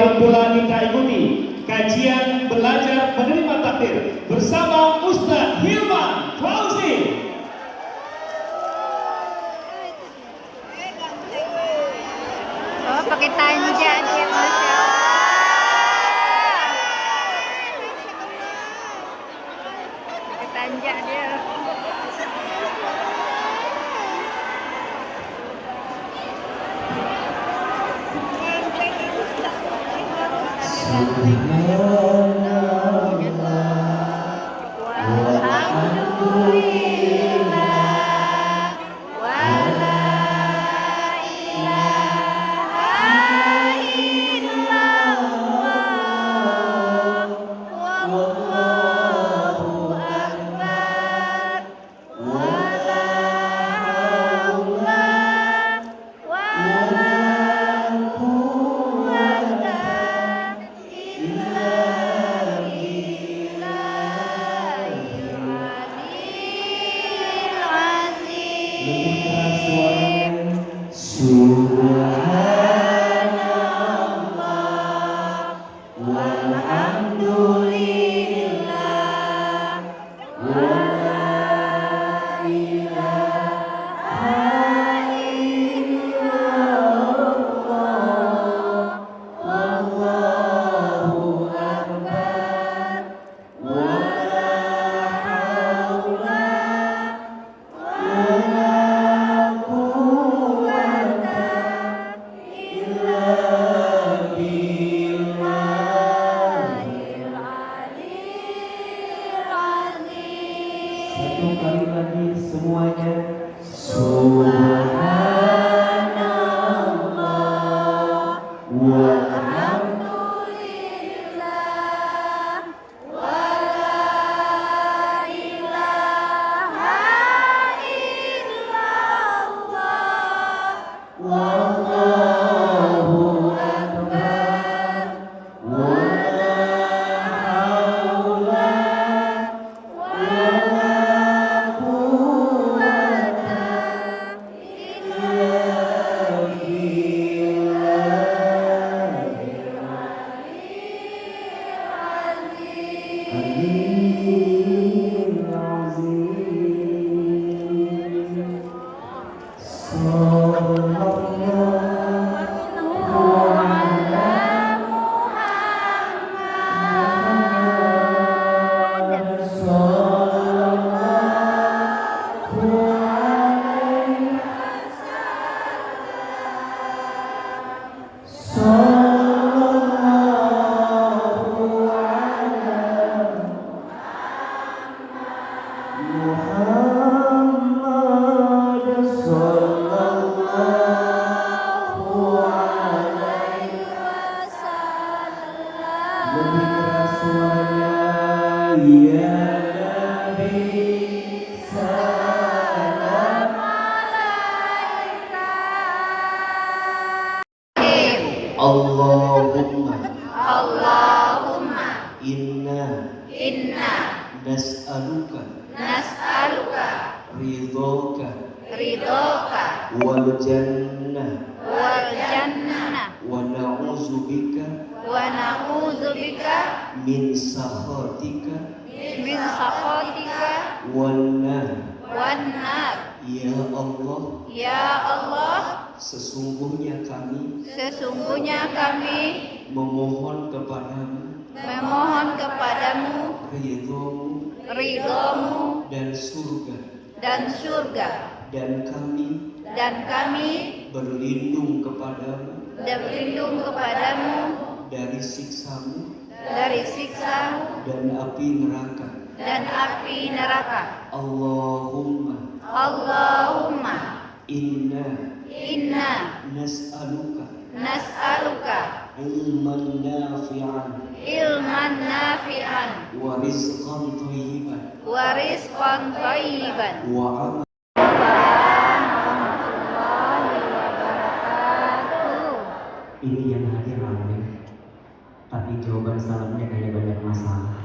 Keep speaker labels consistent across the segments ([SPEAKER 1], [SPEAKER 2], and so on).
[SPEAKER 1] Mari pula kita ikuti kajian belajar menerima takdir bersama Ustaz Hilman Fauzi.
[SPEAKER 2] Oh, pakai tanja dia, Masya Allah. Pakai tanja dia.
[SPEAKER 3] Satu kali lagi semuanya. Subhanallah walhamdulillah wa la ilaha illallah wallahu akbar wa la haula lebih keras suaranya, ya Nabi, salam alaika. Allahumma inna nas'aluka ridhoka wal jannah wa na'udzubika min sakhatika wan nar. Ya Allah, sesungguhnya kami memohon kepadamu ridhomu dan surga, dan kami berlindung kepadamu dari siksamu dan api neraka. Allahumma inna nas'aluka ilman nafi'an wa rizqan thayyiban wa ini yang hadir ramai, tapi jawaban salamnya kayak banyak masalah.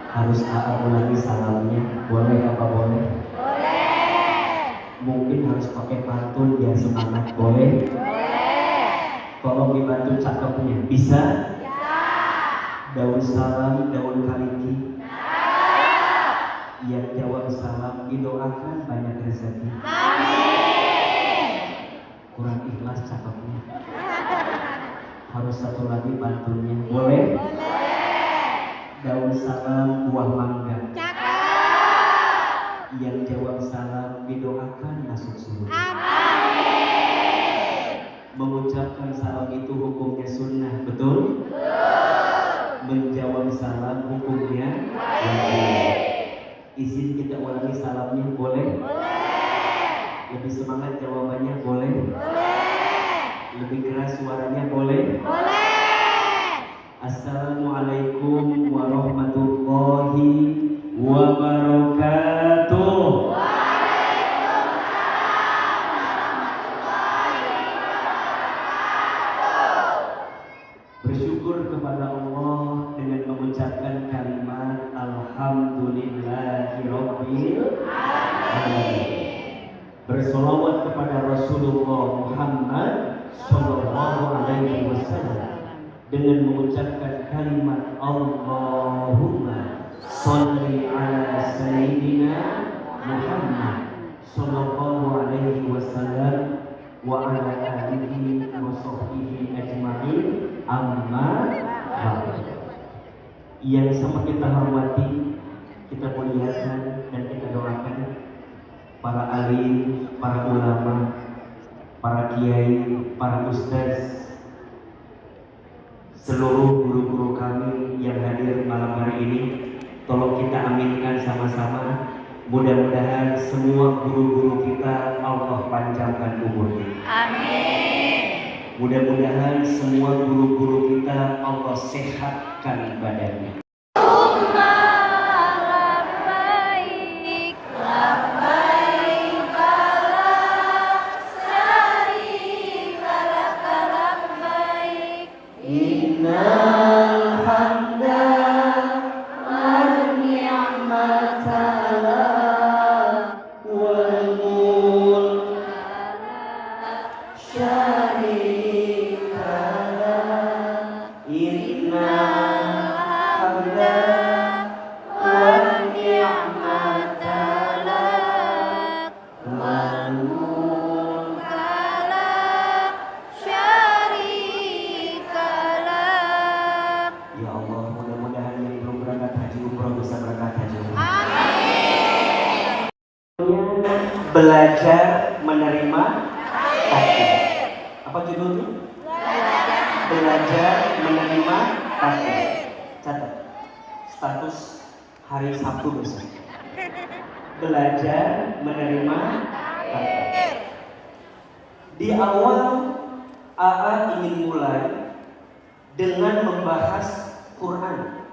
[SPEAKER 3] Harus ulangi salamnya, boleh apa boleh? Boleh. Mungkin harus pakai pantun biar semangat, boleh? Boleh. Tolong dibantu cakepnya. Bisa? Daun salam, daun kaliki. Yang jawab salam didoakan banyak rezeki. Kurang ikhlas cakepnya. Harus satu lagi bantunya. Boleh? Daun salam, buah mangga. Yang jawab salam didoakan masuk surga. Mengucapkan salam itu hukumnya sunnah, betul? Menjawab salam hukumnya wajib. Izin kita ulangi salamnya, boleh? Lebih semangat jawabannya, boleh? Lebih keras suaranya, boleh? Assalamualaikum warahmatullahi wabarakatuh. Bersyukur kepada Allah dengan mengucapkan kalimat Alhamdulillahirabbil alamin. Bersolawat kepada Rasulullah Muhammad sallallahu alaihi wasallam dengan mengucapkan kalimat Allahumma sholli ala sayyidina Muhammad sallallahu alaihi wasallam wa ala alihi wa sahbihi ajma'in. Amma ba'd. Yang sama kita hormati, kita muliakan dan kita doakan para alim, para ulama, para kiai, para ustaz, seluruh guru-guru kami yang hadir malam hari ini. Tolong kita aminkan sama-sama. Mudah-mudahan semua guru-guru kita Allah panjangkan umurnya.
[SPEAKER 2] Amin.
[SPEAKER 3] Mudah-mudahan semua guru-guru kita Allah sehatkan badannya. Belajar menerima takdir. Apa judulnya? Belajar menerima takdir. Catat status hari Sabtu besok. Belajar menerima takdir. Di awal AA ingin mulai dengan membahas Quran.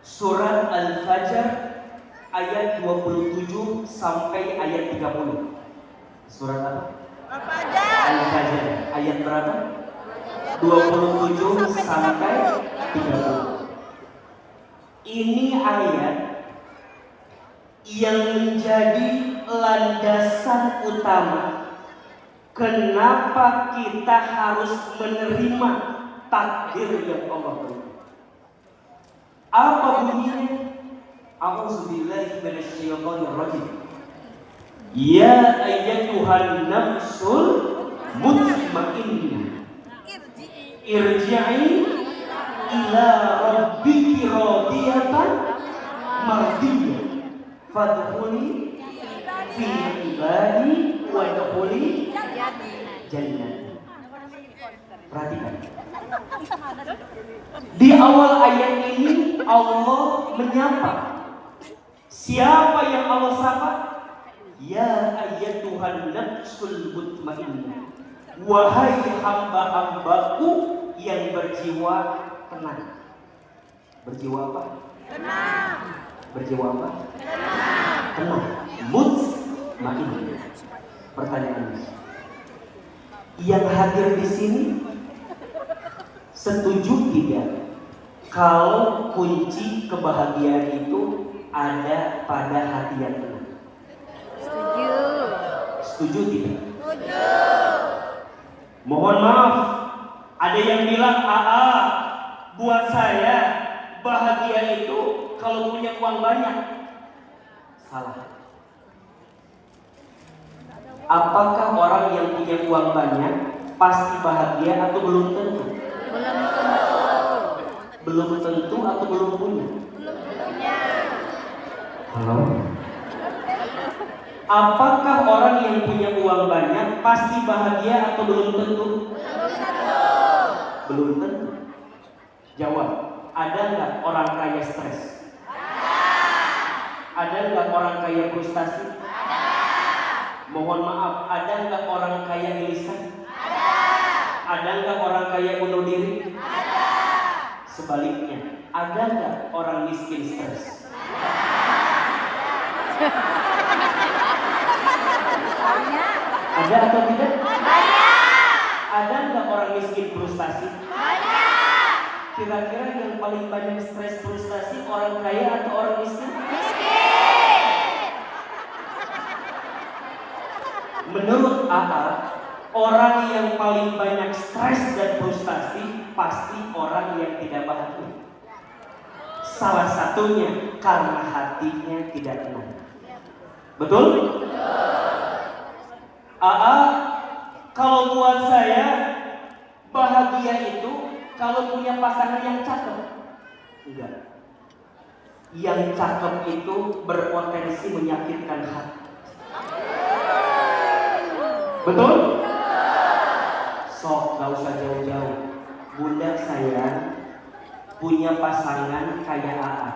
[SPEAKER 3] Surat Al-Fajr ayat 27 sampai ayat 30. Surat apa? Al-Fajr. Ayat berapa? 27 sampai 30. Ini ayat yang menjadi landasan utama kenapa kita harus menerima takdir yang Allah berikan. Apa bunyinya? A'udzubillahi minasyaitonir rajim. Ya ayyatuhan nafsul mutmainnah irji'i ila rabbiki radiyatan mardiyah fadkhuli fi ibadi wa dkhuli jannah. Perhatikan. Di awal ayat ini Allah menyapa. Siapa yang Allah sapa? Ya ayyatuhan nafsul mutmainnah. Wahai hamba-hambaku yang berjiwa tenang. Berjiwa apa?
[SPEAKER 2] Tenang.
[SPEAKER 3] Berjiwa apa? Tenang. Mutmainnah. Pertanyaannya, yang hadir di sini setuju tidak kalau kunci kebahagiaan itu ada pada hati yang tenang?
[SPEAKER 2] Setuju.
[SPEAKER 3] Setuju tidak?
[SPEAKER 2] Setuju.
[SPEAKER 3] Mohon maaf, bilang, buat saya bahagia itu kalau punya uang banyak. Salah. Apakah orang yang punya uang banyak pasti bahagia atau belum tentu?
[SPEAKER 2] Belum tentu.
[SPEAKER 3] Belum tentu atau belum punya?
[SPEAKER 2] Belum punya.
[SPEAKER 3] Halo? Apakah orang yang punya uang banyak pasti bahagia atau belum tentu?
[SPEAKER 2] Belum tentu.
[SPEAKER 3] Belum tentu. Jawab. Ada nggak orang kaya stres? Ada nggak orang kaya frustasi? Mohon maaf, ada nggak orang kaya gelisah? Ada nggak orang kaya bunuh diri? Sebaliknya, ada nggak orang miskin stres? Ada atau tidak? Ada nggak orang miskin frustasi? Kira-kira yang paling banyak stres frustasi orang kaya atau orang miskin? Menurut AA, orang yang paling banyak stres dan frustasi pasti orang yang tidak bahagia. Salah satunya karena hatinya tidak tenang. Betul? AA, kalau buat saya bahagia itu kalau punya pasangan yang cakep. Enggak. Yang cakep itu berpotensi menyakitkan hati. Betul? Sok, gak usah jauh-jauh. Bunda saya punya pasangan kayak AA.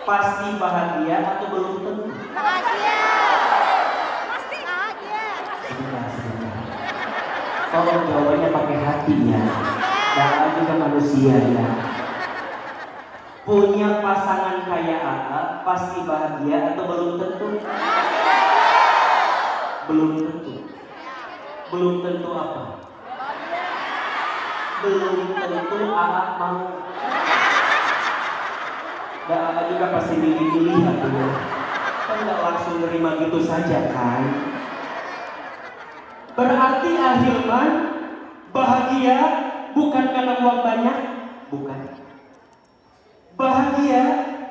[SPEAKER 3] Pasti bahagia atau belum tentu?
[SPEAKER 2] Bahagia. Pasti bahagia.
[SPEAKER 3] Sebentar. Tolong jawabannya pakai hati ya. AA juga manusia ya. Punya pasangan kayak AA pasti bahagia atau belum tentu? Belum tentu. Belum tentu apa? Belum tentu AA mau. Dan AA juga pasti milih-milih ya. Kan nggak langsung nerima gitu saja kan? Berarti Ahilman bahagia bukan karena uang banyak? Bukan. Bahagia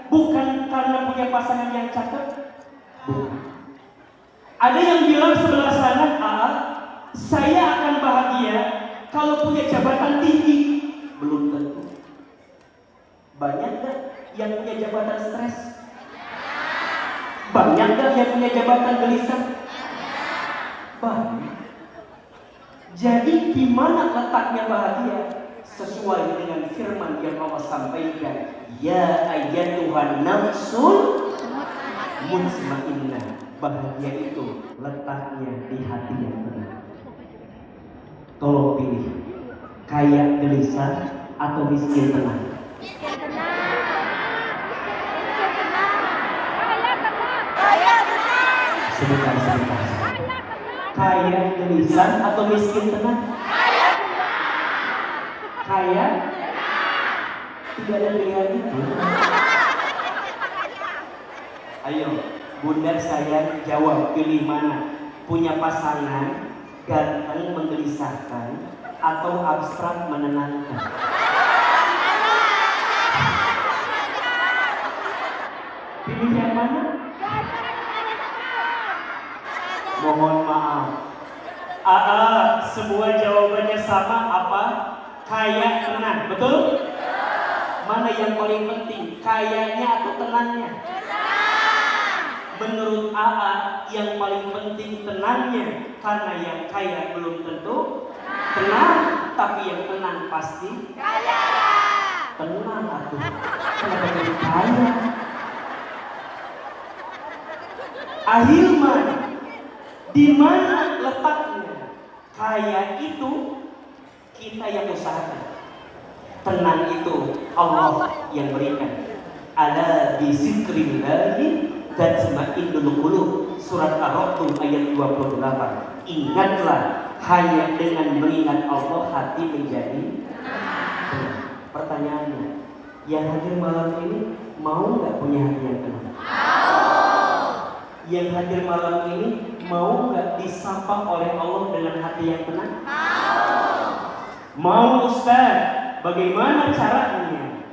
[SPEAKER 3] bukan karena punya pasangan yang cakep? Bukan. Ada yang bilang sebelah sana, saya akan bahagia kalau punya jabatan tinggi. Belum tentu. Banyak gak yang punya jabatan stres? Banyak gak yang punya jabatan gelisah? Banyak. Jadi di mana letaknya bahagia? Sesuai dengan firman yang Allah sampaikan, ya ayyatuhan nafsul mutmainnah. Bahagia itu letaknya di hati yang tenang. Tolong pilih, kaya gelisah atau miskin tenang? Sebentar. Kaya gelisah atau miskin tenang? Kaya? Tidak ada pilihan itu. Ayo, bunda saya jawab, pilih mana? Punya pasangan ganteng menggelisahkan atau abstrak menenangkan? Pilih yang mana? Mohon maaf. Semua jawabannya sama apa? Kaya tenang, betul? Mana yang paling penting? Kayanya atau tenangnya? Menurut AA yang paling penting tenangnya, karena yang kaya belum tentu tenang, tapi yang tenang pasti kaya. Tenang atuh. Kenapa jadi kaya? Ahilman, di mana letaknya? Kaya itu kita yang usahakan. Tenang itu Allah yang berikan. Ala bizikrillahi tatma'innul qulub. Surat Ar-Rum ayat 28. Ingatlah, hanya dengan mengingat Allah hati menjadi tenang. Pertanyaannya, yang hadir malam ini mau nggak punya hati yang tenang? yang hadir malam ini mau nggak disapa oleh Allah dengan hati yang tenang? Mau Ustaz, bagaimana caranya?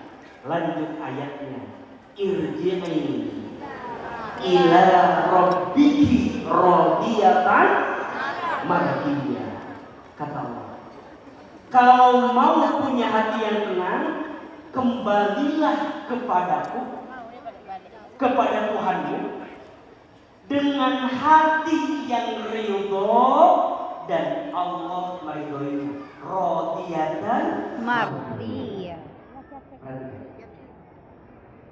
[SPEAKER 3] Lanjut ayatnya. Irji'i ila rabbiki radiyatan mardiyah. Kata Allah, kalau mau punya hati yang tenang, kembalilah kepadaku, kepada Tuhanmu dengan hati yang ridho dan Allah meridhoinya. Radiyatan
[SPEAKER 2] Mardiyah.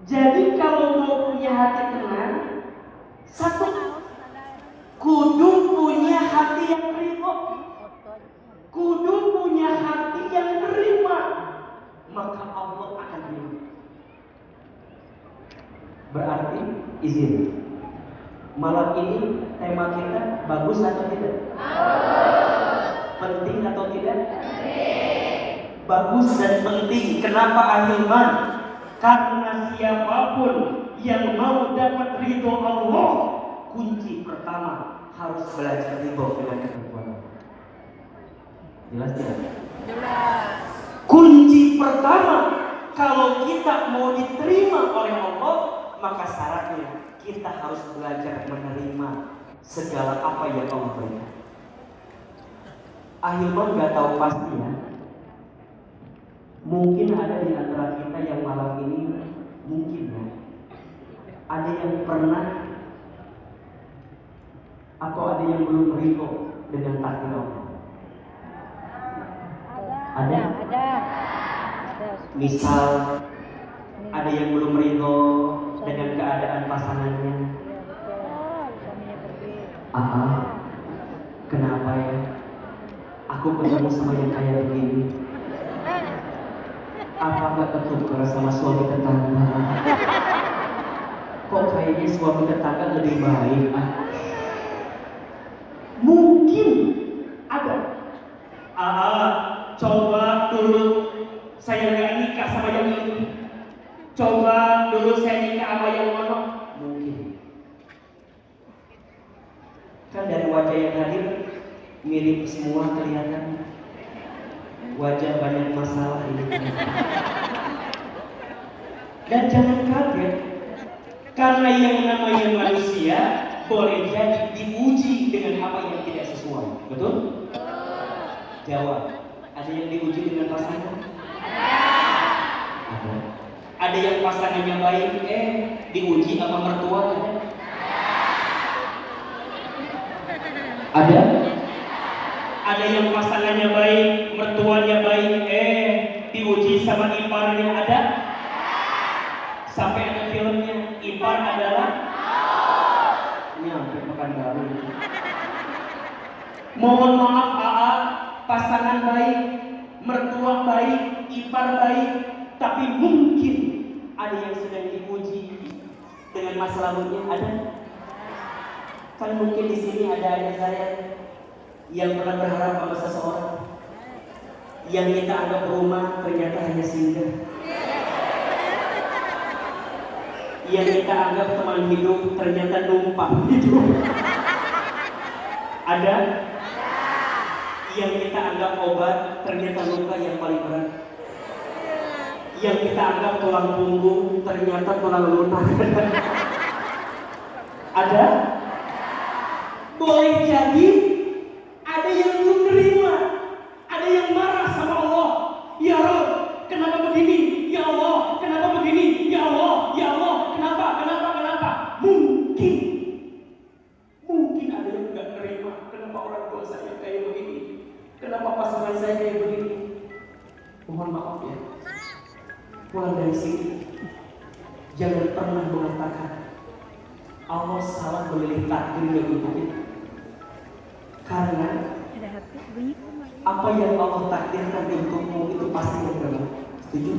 [SPEAKER 3] Jadi kalau mau punya hati tenang, satu, kudu punya hati yang ridho, kudu punya hati yang terima, maka Allah akan ridho. Berarti izin, malam ini tema kita bagus atau tidak? Penting atau tidak? Bagus dan penting. Kenapa Ahilman? Karena siapapun yang mau dapat ridho Allah, kunci pertama harus belajar ridho dengan ketentuan Allah. Jelas tidak?
[SPEAKER 2] Jelas.
[SPEAKER 3] Kunci pertama kalau kita mau diterima oleh Allah, maka syaratnya kita harus belajar menerima segala apa yang Allah berikan. Ahilman nggak tahu pasti ya. Mungkin ada di antara kita yang malam ini mungkin ya, ada yang pernah atau ada yang belum ridho dengan takdir Allah. Ada. Misal ada yang belum ridho dengan keadaan pasangannya. Kenapa ya? Aku ketemu sama yang kayak begini. Apa gak ketukar sama suami tetangga? Kok kayaknya suami tetangga lebih baik? Mungkin ada. Coba dulu saya gak nikah sama yang ini. Coba dulu saya nikah sama yang mana? Mungkin. Kan dari wajah yang hadir mirip semua kelihatan. Wajah banyak masalah ini. Dan jangan kaget, karena yang namanya manusia boleh jadi diuji dengan apa yang tidak sesuai. Betul? Jawab. Ada yang diuji dengan pasangan? Ada. Ada yang pasangannya baik, diuji sama mertua? Ada. Ada yang pasangannya baik, mertuanya baik, diuji sama iparnya? Ada. Sampai ada filmnya, ipar adalah nyampe Pekanbaru. Mohon maaf pasangan baik, mertua baik, ipar baik, tapi mungkin ada yang sedang diuji dengan masa lalunya. Ada. Kan mungkin di sini ada saya yang pernah berharap pada seseorang yang kita anggap rumah ternyata hanya singgah, yang kita anggap teman hidup ternyata numpang hidup. Ada. Yang kita anggap obat ternyata luka yang paling berat. Yang kita anggap tulang punggung ternyata tulang lunak. Ada. Boleh jadi ada yang belum terima, ada yang marah sama Allah. Ya Rabb, kenapa begini? Ya Allah, kenapa begini? Ya Allah, kenapa? Mungkin ada yang nggak terima. Kenapa orang tua saya kayak begini? Kenapa pasangan saya kayak begini? Mohon maaf ya. Pulang dari sini, jangan pernah mengatakan Allah salah memilih takdir untuk kita. Karena apa yang Allah takdirkan untukmu itu pasti yang terbaik. Setuju?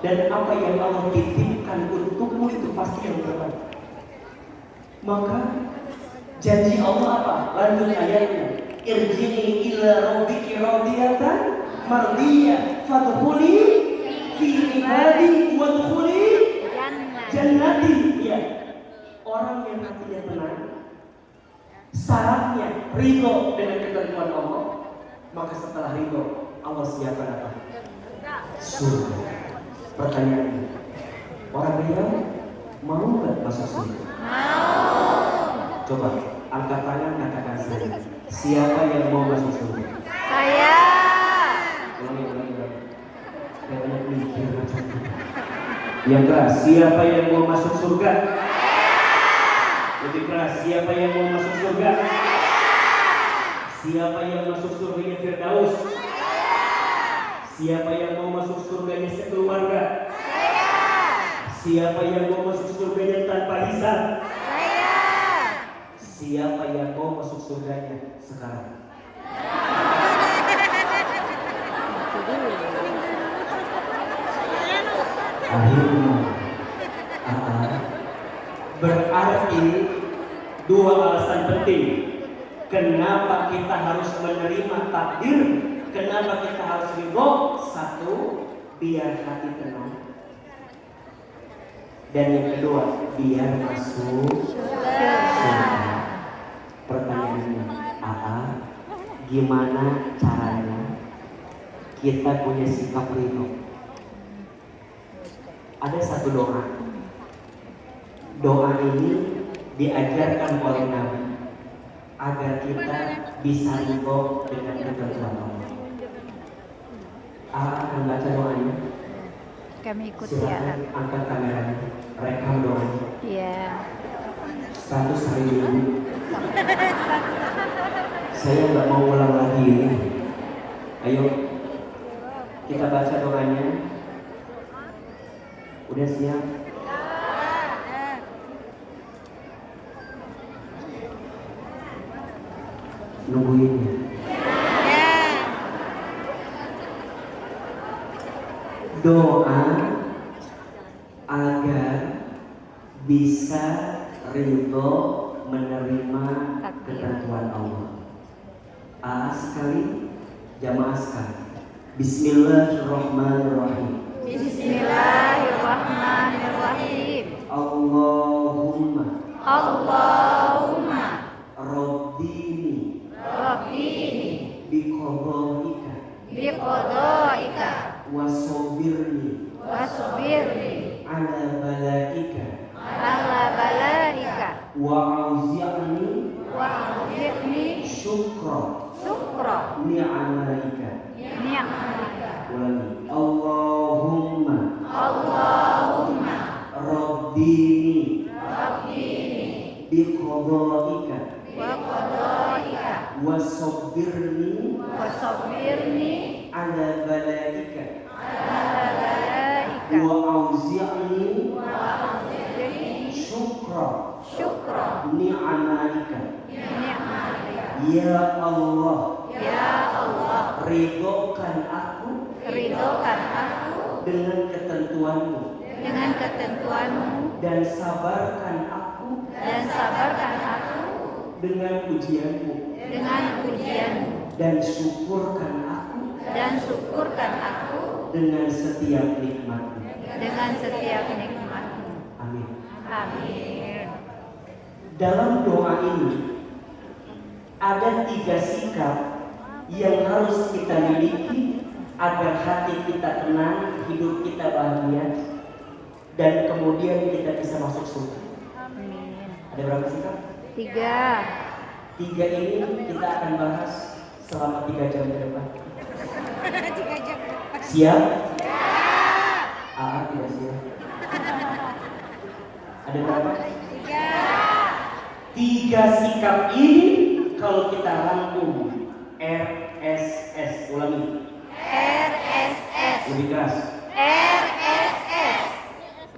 [SPEAKER 3] Dan apa yang Allah titipkan untukmu itu pasti yang terbaik. Maka janji Allah apa? Lanjut ayatnya. Irji'i ila rabbiki radiyatan mardiyah fadkhuli fi ibadi wadkhuli jannati. Ya. orang yang hatinya tenang, syaratnya ridho dengan ketentuan Allah, maka setelah ridho Allah siapkan apa? Surga. Pertanyaannya, orang Riau mau nggak masuk surga? Mau. Coba angkat tangan, katakan saya. Siapa yang mau masuk surga?
[SPEAKER 2] Saya.
[SPEAKER 3] Ulangi. Kayak banyak mikir macam itu. Yang keras, siapa yang mau masuk surga? Lebih keras, siapa yang mau masuk surga? Siapa yang masuk surganya Firdaus? Siapa yang mau masuk surganya sekeluarga? Siapa yang mau masuk surganya tanpa hisab? Siapa yang mau masuk surganya sekarang? Akhirnya, berarti dua alasan penting kenapa kita harus menerima takdir, kenapa kita harus ridho. Satu, biar hati tenang, dan yang kedua, biar masuk surga. Pertanyaannya, gimana caranya kita punya sikap ridho? Ada satu doa. Doa ini diajarkan oleh Nabi agar kita bisa ridho dengan ketentuan Allah. Akan baca doanya.
[SPEAKER 2] Kami ikut ya.
[SPEAKER 3] Silakan angkat kameranya, rekam doanya.
[SPEAKER 2] Iya.
[SPEAKER 3] 100 hari dulu. Saya nggak mau ulang lagi ini. Ayo kita baca doanya. Udah siap? Nungguin ya. Doa agar bisa ridho menerima ketentuan Allah. Sekali, jamaah sekali. Bismillahirrahmanirrahim.
[SPEAKER 2] Bismillahirrahmanirrahim.
[SPEAKER 3] Allahumma Rabbini biqadaika wasobirni ala balaika wa'auzi'ni syukra ni'amaika. Ulangi. Allahumma Rabbini biqadaika wasobirni ala balaika wa'auzi'ni syukra ni'amaika. Ya Allah, ridhokan aku dengan ketentuanmu, dan sabarkan aku dengan ujianmu, dan syukurkan aku dengan setiap nikmatmu. Amin. Dalam doa ini ada 3 sikap yang harus kita miliki agar hati kita tenang, hidup kita bahagia, dan kemudian kita bisa masuk surga. Ada berapa sikap?
[SPEAKER 2] 3.
[SPEAKER 3] 3 ini kita akan bahas selama 3 jam ke depan. Siap? Tidak siap. Ada berapa? 3 sikap ini kalau kita rangkum RSS. Ulangi. Lebih keras.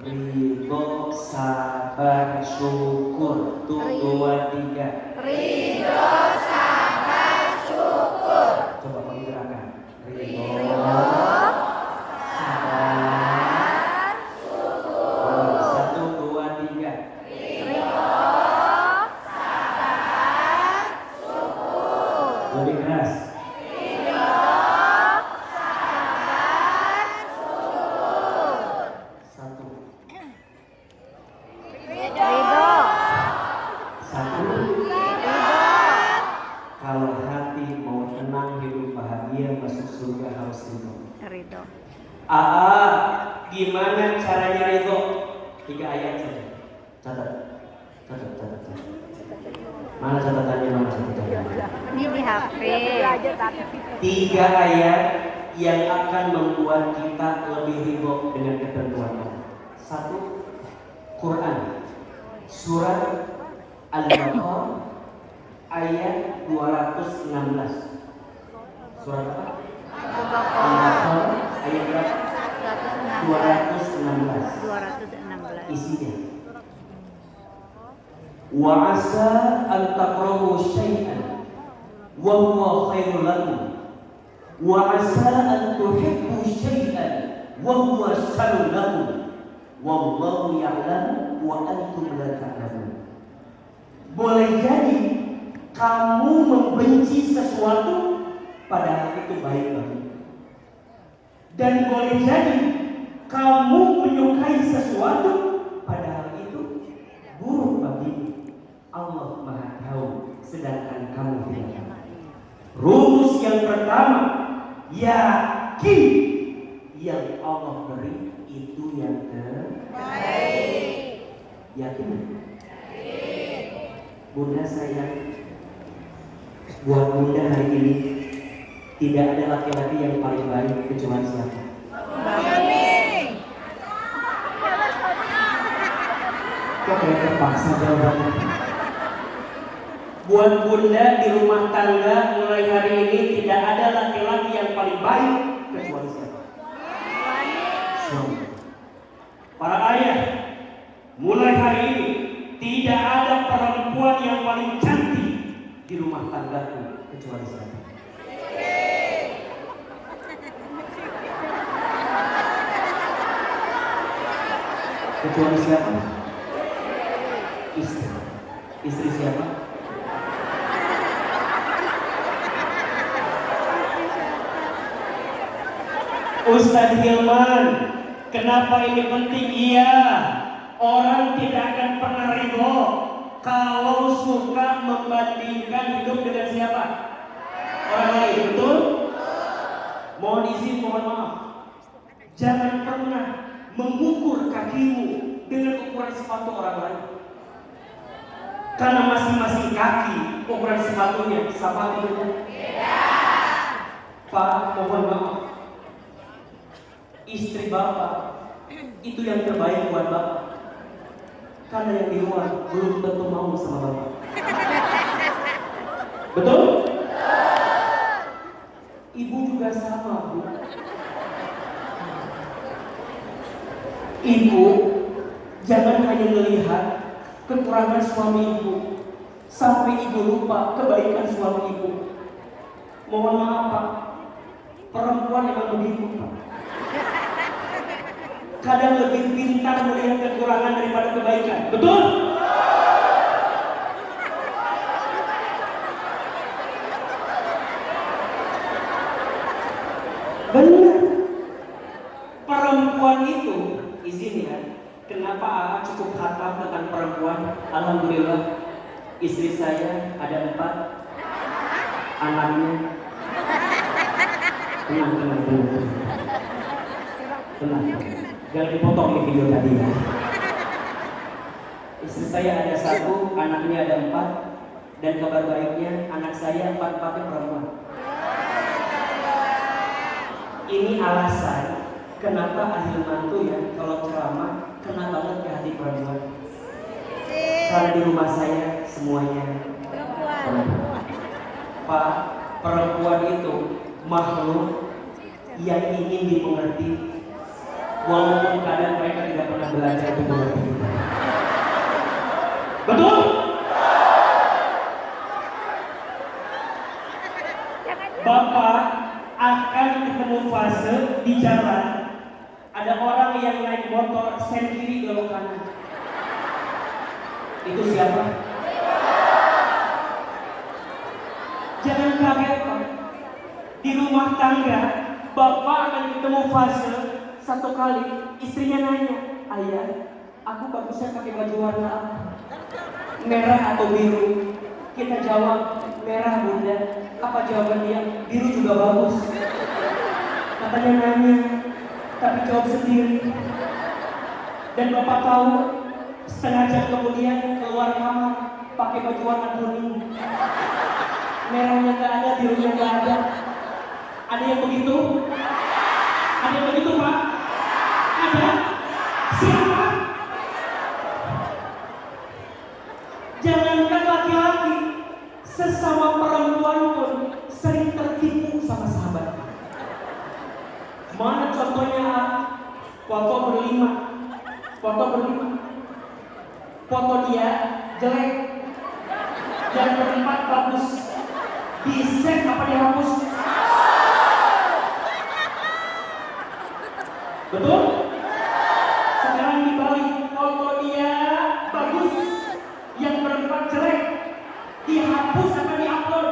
[SPEAKER 3] Ridho, sabar, syukur. 2, 3. Coba kamu gerakan. Ridho, sabar, syukur. 1, 2, 3. Lebih keras. Satu.
[SPEAKER 2] Ridho.
[SPEAKER 3] hati, mau tenang, hidup bahagia, masuk surga harus ridho.
[SPEAKER 2] Ridho.
[SPEAKER 3] Gimana caranya ridho? 3 ayat saja. Catat. Mana catatannya?
[SPEAKER 2] Ini di HP.
[SPEAKER 3] 3 ayat yang akan membuat kita lebih ridho dengan ketentuan Allah. 1, Quran, surat Al-Baqarah ayat 216. Surat apa? Al-Baqarah ayat berapa? 216.
[SPEAKER 2] 216.
[SPEAKER 3] Isinya, wa asa an takrahu syai'an wa huwa khairul lakum wa asa an tuhibbu syai'an wa huwa syarrul lakum wallahu ya'lamu wa antum la ta'lamun. Boleh jadi kamu membenci sesuatu padahal itu baik bagimu, dan boleh jadi kamu menyukai sesuatu padahal itu buruk bagimu. Allah Maha Tahu, sedangkan kamu tidak tahu. Rumus yang pertama, yakin yang Allah beri itu yang terbaik. Yakin? Bunda sayang, buat Bunda hari ini tidak ada laki-laki yang paling baik kecuali siapa? Kok kayak terpaksa jawabannya? Buat Bunda di rumah tangga mulai hari ini tidak ada laki-laki yang paling baik kecuali siapa? Suami. Para ayah, mulai hari ini tidak ada perempuan yang paling cantik di rumah tanggaku kecuali siapa? Kecuali siapa? Istri. Istri siapa? Ustadz Hilman, kenapa ini penting? Iya, orang tidak akan pernah ridho kalau suka membandingkan hidup dengan siapa? Orang lain, betul? Mohon izin, mohon maaf. Jangan pernah mengukur kakimu dengan ukuran sepatu orang lain. Karena masing-masing kaki ukuran sepatunya sama beda. Pak, mohon maaf. Istri Bapak itu yang terbaik buat Bapak. Karena yang di luar belum tentu mau sama Bapak. Betul? Ibu juga sama, Bu. Ibu jangan hanya melihat kekurangan suami ibu sampai ibu lupa kebaikan suami ibu. Mohon maaf, Pak. Perempuan memang begitu, Pak. Kadang lebih pintar melihat kekurangan daripada kebaikan. Betul? Benar. Perempuan itu, izin ya, kenapa AA cukup hafal tentang perempuan? Alhamdulillah, istri saya ada 4 anaknya. Tenang. Jangan dipotong di video tadi ya. Istri saya ada 1, anaknya ada 4, dan kabar baiknya anak saya 4-4-nya perempuan. Ini alasan kenapa Ahilman tuh ya kalau ceramah kena banget ke hati perempuan. Karena di rumah saya semuanya perempuan. Pak, perempuan itu makhluk yang ingin dimengerti, walaupun kadang mereka tidak pernah belajar untuk mengerti kita. Betul? Bapak akan ketemu fase di jalan, ada orang yang naik motor sen kiri belok kanan. Itu siapa? Jangan kaget, Pak. Di rumah tangga, Bapak akan ketemu fase satu kali istrinya nanya, "Ayah, aku bagusnya pakai baju warna apa? Merah atau biru?" Kita jawab, merah bunda. Apa jawaban dia? Biru juga bagus. Katanya nanya, tapi jawab sendiri. Dan bapak tahu, setengah jam kemudian keluar kamar pakai baju warna kuning. Merahnya nggak ada, birunya nggak ada. Ada yang begitu? Ada yang begitu Pak? Ada? Siapa? Jangankan laki-laki, sesama perempuan pun sering tertipu sama sahabat. Mana contohnya? Foto berlima. Foto dia jelek, yang berempat bagus. Di save apa dihapus? Betul? Sekarang dibalik, foto dia bagus, yang berempat jelek, dihapus apa diupload?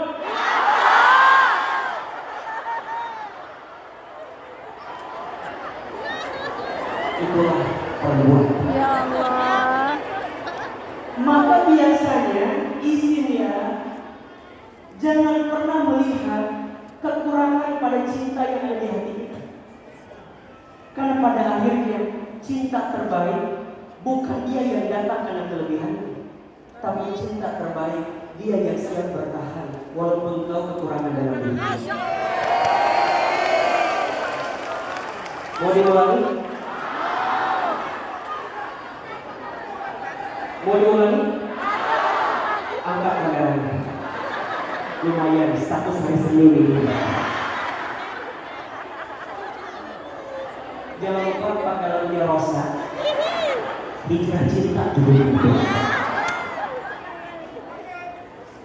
[SPEAKER 3] Itulah perempuan.
[SPEAKER 2] Ya Allah.
[SPEAKER 3] Maka biasanya isinya jangan pernah melihat kekurangan pada cinta yang ada di hati kita. Karena pada akhirnya cinta terbaik bukan dia yang datang karena kelebihannya, tapi cinta terbaik dia yang siap bertahan walaupun tahu kekurangan dalam dirinya. Mau diulangi? Mau diulangi? Angkat kameranya. Lumayan, status hari Senin ini. Jangan lupa pakai lagunya Rosa. Hijrah cinta dulu.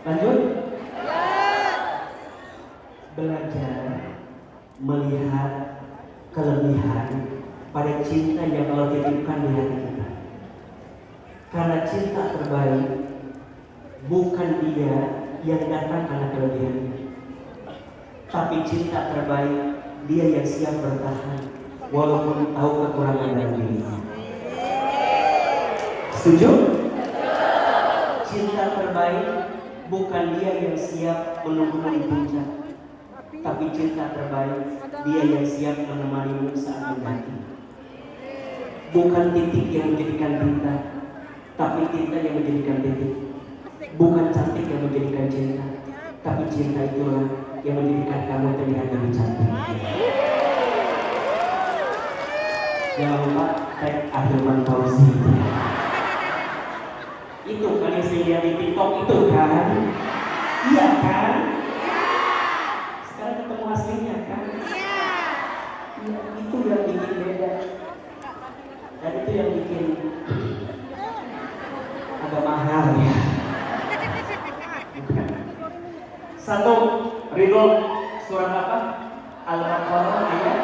[SPEAKER 3] Lanjut. Belajar melihat kelebihan pada cinta yang Allah titipkan di hati kita. Karena cinta terbaik bukan dia yang datang karena kelebihannya, tapi cinta terbaik dia yang siap bertahan walaupun tahu kekurangan dalam dirinya. Setuju? Cinta terbaik bukan dia yang siap menunggu di puncak, tapi cinta terbaik dia yang siap menemanimu saat mendaki. Bukan titik yang menjadikan tinta, tapi tinta yang menjadikan titik. Bukan cantik yang menjadikan cinta, tapi cinta itulah yang menjadikan kamu terlihat lebih cantik. Jangan lupa tag Ahilman Fauzi. Itu kan yang saya lihat di TikTok itu kan? Iya kan? Sekarang ketemu aslinya kan? Iya, itu yang bikin beda. Dan itu yang bikin agak mahal ya. Satu, Ridho, surat apa? Al-Baqarah ayat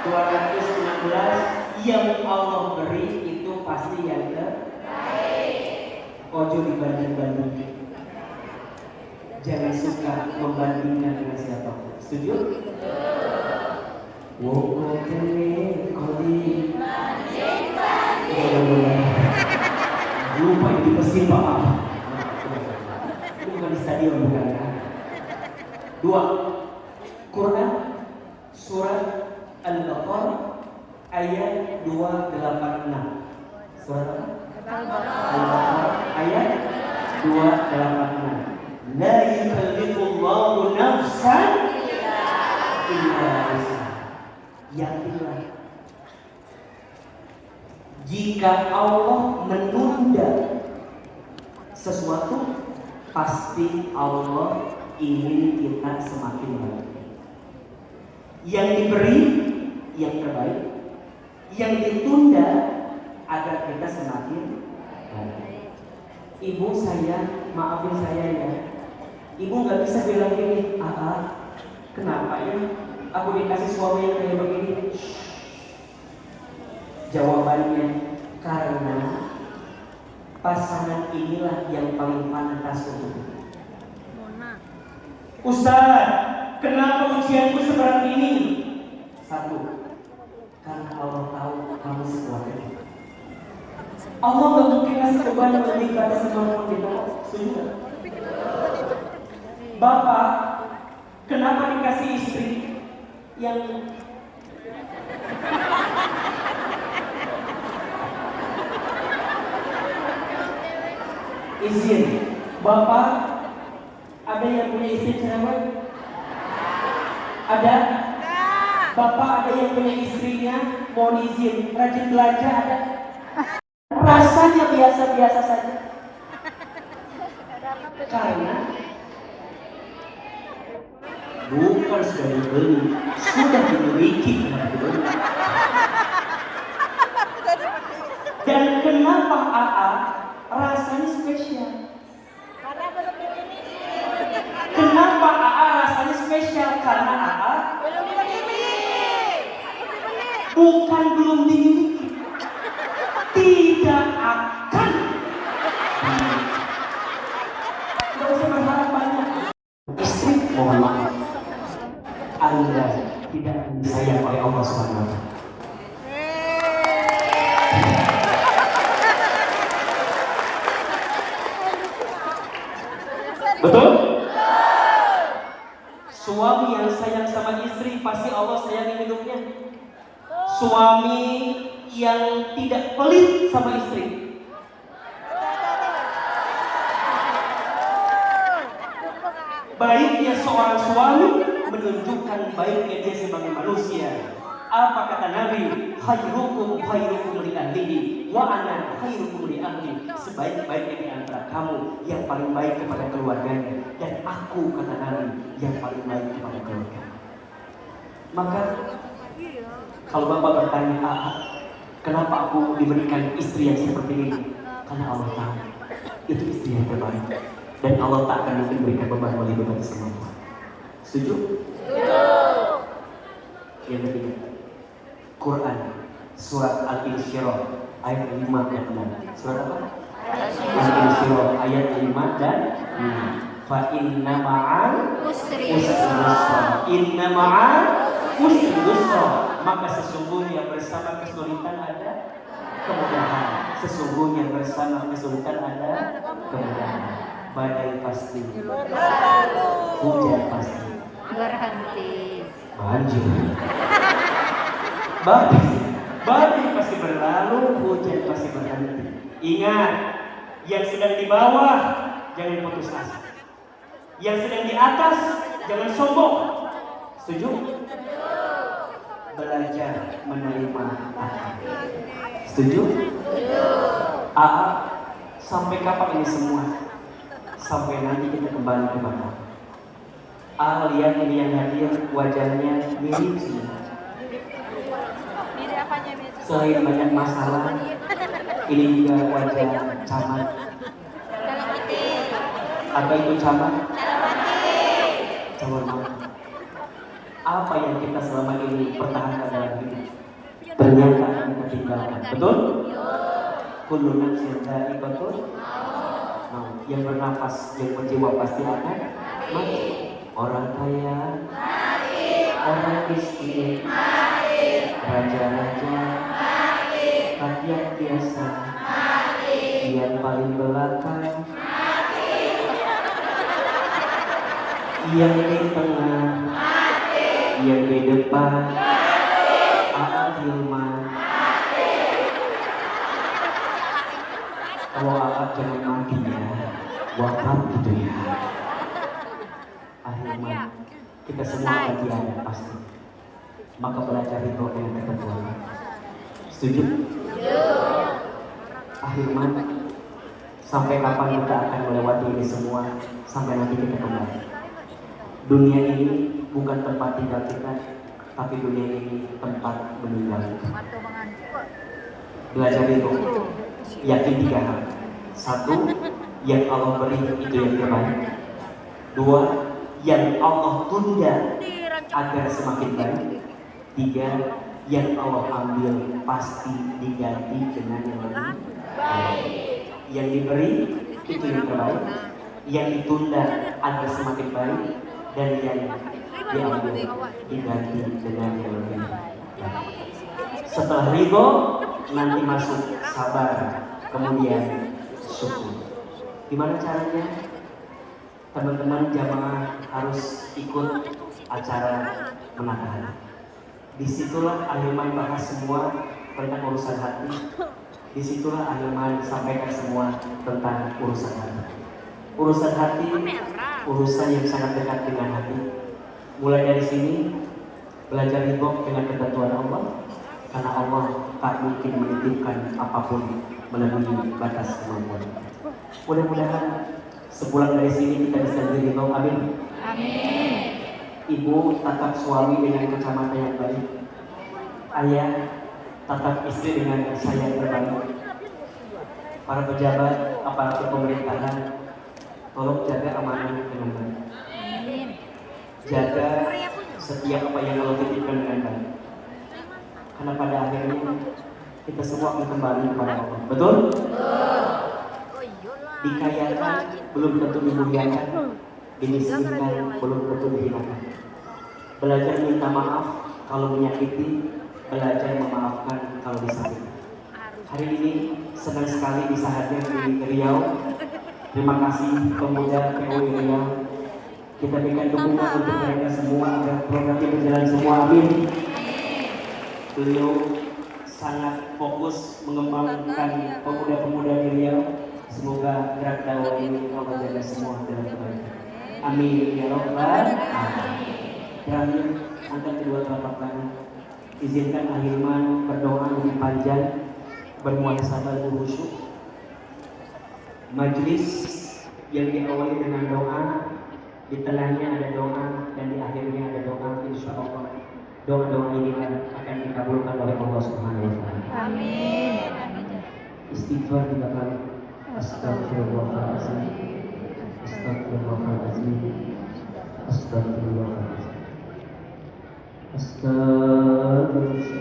[SPEAKER 3] 216. Yang Allah beri itu pasti yang terbaik. Ojo dibanding-bandingkan. Jangan suka membandingkan dengan siapapun. Setuju? Lupa ini pasti maaf. Ini bukan di stadion bukan ya. 2. Quran surat Al-Baqarah ayat 286. Surat apa? Al-Baqarah ayat 286. La yukallifullahu nafsan illa wus'aha. Yakinlah, jika Allah menunda sesuatu, pasti Allah ingin kita semakin baik. Yang diberi yang terbaik, yang ditunda agar kita semakin baik. Ibu saya, maafin saya ya, ibu nggak bisa bilang gini, kenapa ya aku dikasih suami yang kayak begini? Jawabannya, karena pasangan inilah yang paling pantas untuk kita. Ustaz, kenapa ujianku seberat ini? 1, karena Allah tahu kamu sekuat ini. Allah gak mungkin kasih beban lebih pada semua kita. Setuju? Bapak, kenapa dikasih istri yang izin? Bapak, ada yang punya istri cewek? Ada? Bapak ada yang punya istrinya, mohon izin, rajin belajar, ada? Rasanya biasa-biasa saja. Karena bukan sudah dibeli, sudah dimiliki. Dan kenapa AA rasanya spesial? Kenapa AA rasanya spesial? Karena AA bukan belum dimiliki, tidak akan. Tidak usah berharap banyak. Istri, mohon maaf, Anda tidak disayang oleh Allah Subhanahu wa Ta'ala. Betul? Suami yang sayang sama istri pasti Allah sayangi hidupnya. Suami yang tidak pelit sama istri, baiknya seorang suami menunjukkan baiknya dia sebagai manusia. Apa kata Nabi? Khairukum khairukum li ahlihi wa ana khairukum li ahli. Sebaik-baiknya di antara kamu yang paling baik kepada keluarganya, dan aku, kata Nabi, yang paling baik kepada keluarga. Maka kalau Bapak bertanya, kenapa aku diberikan istri yang seperti ini? Karena Allah tahu itu istri yang terbaik, dan Allah tak akan mungkin berikan beban melindungi semua. Setuju? Setuju. Yang ketiga, Quran surat Al-Insyirah ayat 5 dan 6. Surat apa? Al-Insyirah ayat 5 dan 6. Fa inna ma'al usri yusra. Inna ma'al usri yusra. Maka sesungguhnya bersama kesulitan ada kemudahan. Sesungguhnya bersama kesulitan ada kemudahan. Badai pasti berlalu, hujan pasti
[SPEAKER 2] Berhenti.
[SPEAKER 3] banjir. Badai pasti berlalu, hujan pasti berhenti. Ingat, yang sedang di bawah jangan putus asa. Yang sedang di atas jangan sombong. Setuju? Belajar menerima takdir. Setuju? AA, sampai kapan ini semua? Sampai nanti kita kembali ke mana? Lihat ini yang hadir, wajahnya mirip sih. Selain banyak masalah, ini juga wajah camat. Apa itu camat? Camat mati. Apa yang kita selama ini pertahankan dalam hidup, ternyata kita tinggalkan. Betul? Kullu nafsin dha'iqatul maut. Yang bernafas, yang berjiwa pasti akan mati. Orang kaya mati, orang miskin mati, raja-raja mati, rakyat biasa mati, yang paling belakang mati, yang di tengah mati, yang di depan mati, Hilman. Kalau Aak jangan mati ya, wafat gitu ya. Akhirnya kita semua akan tiada pasti. Maka belajar itu yang ketentuan. Setuju? Akhirnya sampai kapan kita akan melewati ini semua? Sampai nanti kita kembali. Dunia ini bukan tempat tinggal kita, tapi dunia ini tempat meninggal kita. Belajar itu yakin 3 hal. 1, yang Allah beri itu yang terbaik. 2, yang Allah tunda agar semakin baik. 3, yang Allah ambil pasti diganti dengan yang lebih baik. Yang diberi itu yang terbaik, yang ditunda agar semakin baik, dan yang diambil diganti dengan yang lebih baik. Setelah ridho, nanti masuk sabar, kemudian syukur. Gimana caranya? teman-teman jamaah harus ikut acara menata hati. Disitulah ahilman bahas semua tentang urusan hati. Disitulah ahilman sampaikan semua tentang urusan hati. Urusan hati, urusan yang sangat dekat dengan hati. Mulai dari sini, belajar ridho dengan ketentuan Allah, karena Allah tak mungkin menitipkan apapun melebihi batas kemampuan. Mudah-mudahan sepulang dari sini kita bisa ridho, amin.
[SPEAKER 2] Amin.
[SPEAKER 3] Ibu tatap suami dengan kacamata yang baik. Ayah tatap istri dengan sayang terbaik. Para pejabat, aparatur pemerintahan, tolong jaga amanah dengan baik. Jaga setiap apa yang Allah titipkan dengan baik. Karena pada akhirnya kita semua akan kembali kepada Allah. Betul? Dikayakan belum tentu dimuliakan, dimiskinkan belum tentu dihinakan. Belajar minta maaf kalau menyakiti, belajar memaafkan kalau disakiti. Hari ini senang sekali bisa hadir di Riau. Terima kasih pemuda PUI Riau. Kita berikan dukungan untuk mereka semua agar programnya berjalan semua, amin. Beliau sangat fokus mengembangkan pemuda-pemuda di Riau. Semoga gerak dakwah ini Allah jaga semua dalam kebaikan. Amin ya Rabbal alamin. Terakhir, angkat kedua telapak tangan. Izinkan ahilman berdoa lebih panjang, bermuasabah khusyuk. Majlis yang diawali dengan doa, di tengahnya ada doa, dan di akhirnya ada doa. Insya Allah doa-doa ini akan dikabulkan oleh Allah Subhanahu wa Ta'ala.
[SPEAKER 2] Amin.
[SPEAKER 3] Istighfar 3 kali. Astagfirullahaladzim. Astagfirullahaladzim. Astagfirullahaladzim. Astagfirullah.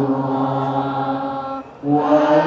[SPEAKER 3] Subhanallah wa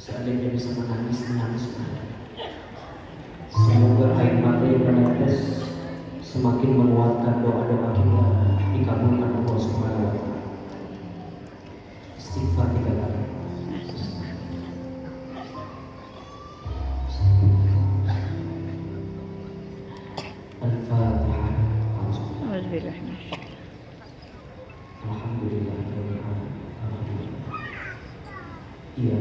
[SPEAKER 4] Seandainya bisa menangis, menangis. Semoga air mata yang menetes semakin menguatkan doa-doa kita dikabulkan Allah Subhanahu wa Ta'ala. Istighfar 3 kali. Al-Fatihah.
[SPEAKER 2] Alhamdulillah.
[SPEAKER 4] Alhamdulillah. Iya,